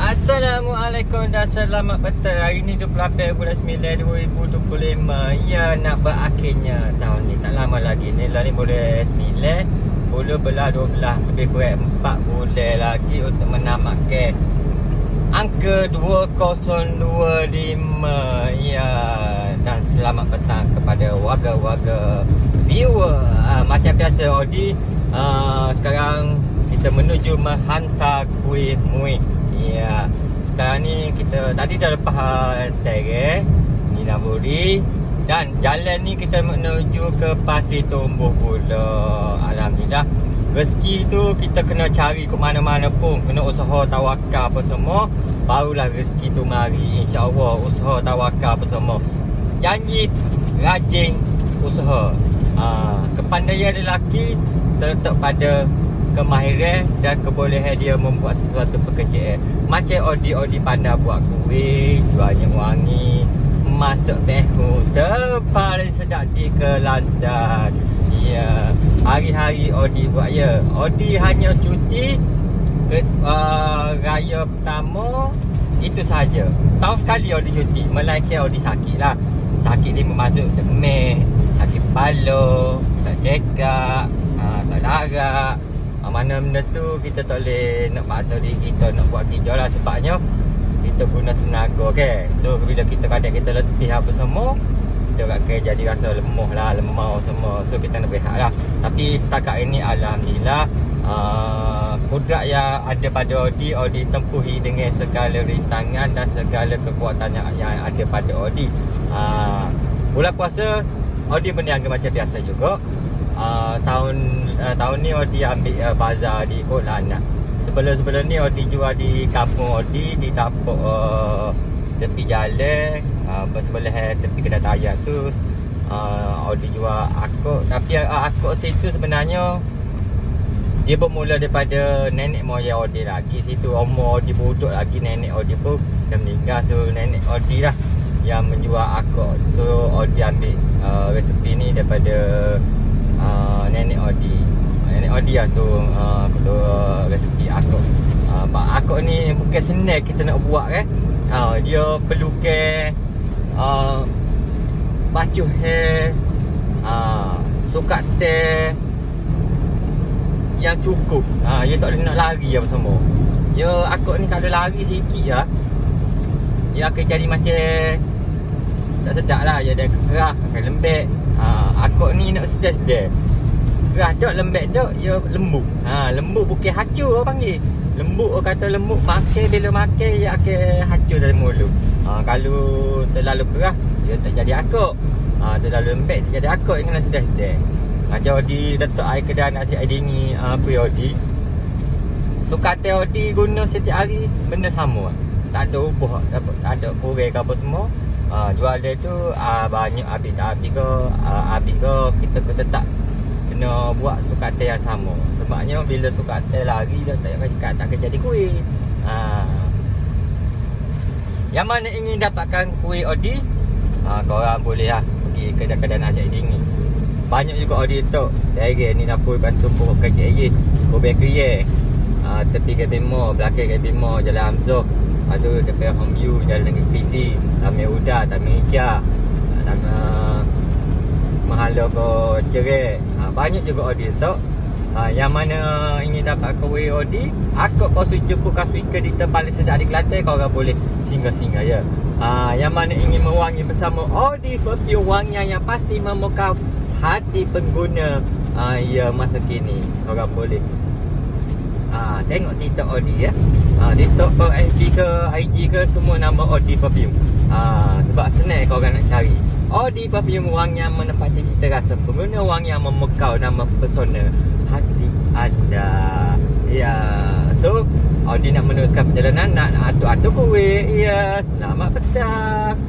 Assalamualaikum dan selamat petang. Hari ni 28 bulan 9 2025. Ya, nak berakhirnya tahun ni. Tak lama lagi. Ni lah ni boleh 9 10 belah 12. Lebih kurang 4 bulan lagi untuk menamatkan angka 2025. Ya, dan selamat petang kepada warga-warga viewer. Macam biasa Audi, sekarang kita menuju menghantar kuih muih. Ya, sekarang ni kita tadi dah lepas Terek Nina Buri, dan jalan ni kita menuju ke Pasir Tumbuh pula. Alhamdulillah, rezeki tu kita kena cari ke mana-mana pun, kena usaha tawakal apa semua, barulah rezeki tu mari. InsyaAllah usaha tawakal apa semua. Janji rajin usaha. Kepandaian lelaki terletak pada kemahiran dan kebolehan dia membuat sesuatu pekerjaan. Macam Audi pandai buat kuih, jualnya wangi, masak behu, terpaling sedap di Kelantan. Ya, hari-hari Audi buat ya. Audi hanya cuti raya pertama, itu saja. Setahun sekali Audi cuti, melainkan Audi sakit lah. Sakit ni masuk demam, sakit kepala, tak cekak, tak larak. Mana benda tu kita tak boleh nak paksa diri kita nak buat kerja lah, sebabnya kita guna tenaga, okay? So bila kita kadang kita letih apa semua, kita akan jadi rasa lemah semua. So kita nak berehat lah. Tapi setakat ini Alhamdulillah, kudrat yang ada pada Audi tempuhi dengan segala rintangan dan segala kekuatan yang ada pada Audi. Bulan puasa Audi berniaga macam biasa juga. Tahun ni Audi ambil bazar di Kolana. Sebelum ni Audi jual di kampung Audi, di tapak tepi jalan, sebelah tepi kedai tayar tu. Audi jual akok. Tapi akok situ sebenarnya dia bermula daripada nenek moyang Audi lagi. Situ umur Audi buduk lagi, nenek Audi pun dah meninggal. So nenek Audi lah yang menjual akok. So Audi ambil resepi ni daripada nenek Audi lah tu, resepi akok. Akok ni bukan senang kita nak buat kan. Dia perlukan bacuh hair, sukat teh yang cukup. Dia tak boleh nak lari apa semua. Dia akok ni kalau lari sikit lah, dia akan jadi macam tak sedap lah. Dia dah kerah, akan lembek. Akok ni nak sedar-sedar. Kerah dok, lembek dok, dia lembut. Lembut bukan hacur orang panggil. Lembut orang kata lembut, makan bila makan dia akan hacur dalam mulut. Kalau terlalu kerah dia tak jadi akok. Terlalu lembek tak jadi akok, dia kena sedar-sedar. Macam Audi letak air kedai nasi air dingin, apa Audi. Sukatan Audi guna setiap hari benda sama. Tak ada ubah, tak ada kurang ke apa semua. Jual dia tu banyak habis tak habis ke, habis ke kita tetap kena buat sukatan yang sama. Sebabnya bila sukatan lari dia tak akan jadi kuih. Yang mana ingin dapatkan kuih Audi, korang boleh lah pergi kedai-kedai nasi dingin. Banyak juga Audi tu dari ni dapur lepas tu pun kerja air Kobe Kriye, tepi Gabimo, belakang Gabimo, Jalan Hamzah. Lepas tu depan Home View, Jalan Negeri PC, Taman Uda, Taman Hijau, Taman Mahala ke Cerai. Banyak juga Audi tu. Yang mana ingin dapat kuih Audi, akok kau jumpa kafe ke di tempat paling sedap di Kelantan, kau orang boleh singgah-singgah ya. Yang mana ingin mewangi bersama Audi perfume wangian yang pasti memukau hati pengguna ya masa kini, kau orang boleh tengok TikTok Audi ya. TikTok ke FB ke IG ke semua nama Audi perfume. Sebab senang kau orang nak cari Audi perfume wangian menepati cita rasa pengguna, wangian memukau nama pesona hati anda. Ya, so Audi nak meneruskan perjalanan, nak atur-atur kuih. Ya, selamat petang.